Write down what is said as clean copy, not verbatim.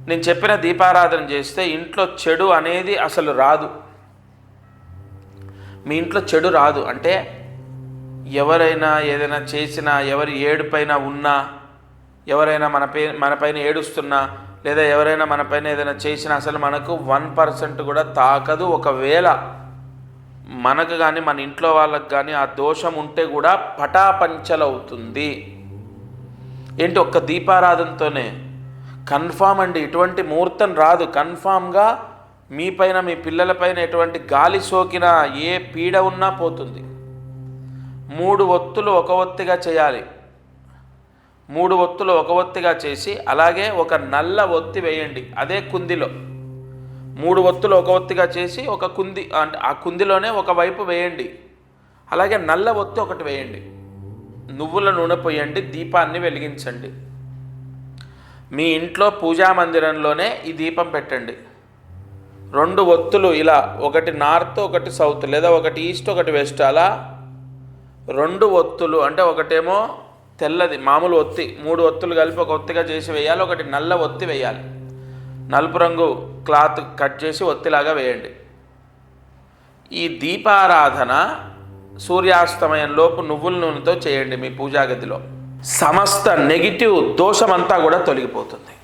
నేను చెప్పిన దీపారాధన చేస్తే ఇంట్లో చెడు అనేది అసలు రాదు. మీ ఇంట్లో చెడు రాదు అంటే ఎవరైనా ఏదైనా చేసినా, ఎవరి ఏడుపైన ఉన్నా, ఎవరైనా మన పైన ఏడుస్తున్నా, లేదా ఎవరైనా మన పైన ఏదైనా చేసినా అసలు మనకు 1% కూడా తాకదు. ఒకవేళ మనకు కానీ మన ఇంట్లో వాళ్ళకు కానీ ఆ దోషం ఉంటే కూడా పటాపంచలవుతుంది. ఏంటి, ఒక్క దీపారాధనతోనే కన్ఫామ్ అండి. ఇటువంటి ముహూర్తం రాదు. కన్ఫామ్గా మీ పైన, మీ పిల్లలపైన ఎటువంటి గాలి సోకినా, ఏ పీడ ఉన్నా పోతుంది. 3 ఒత్తులు ఒక ఒత్తిగా చేయాలి. 3 ఒత్తులు ఒక ఒత్తిగా చేసి అలాగే ఒక నల్ల ఒత్తి వేయండి అదే కుందిలో. 3 ఒత్తులు ఒక ఒత్తిగా చేసి ఒక కుంది, అంటే ఆ కుందిలోనే ఒకవైపు వేయండి. అలాగే నల్ల ఒత్తి ఒకటి వేయండి. నువ్వుల నూనె పోయండి, దీపాన్ని వెలిగించండి. మీ ఇంట్లో పూజా మందిరంలోనే ఈ దీపం పెట్టండి. 2 ఒత్తులు ఇలా, ఒకటి నార్త్ ఒకటి సౌత్, లేదా ఒకటి ఈస్ట్ ఒకటి వెస్ట్, అలా 2 ఒత్తులు అంటే ఒకటేమో తెల్లది మామూలు ఒత్తి, 3 ఒత్తులు కలిపి ఒక ఒత్తిగా చేసి వేయాలి. ఒకటి నల్ల ఒత్తి వేయాలి. నలుపు రంగు క్లాత్ కట్ చేసి ఒత్తిలాగా వేయండి. ఈ దీపారాధన సూర్యాస్తమయంలోపు నువ్వుల నూనెతో చేయండి. మీ పూజా గదిలో సమస్త నెగిటివ్ దోషమంతా కూడా తొలగిపోతుంది.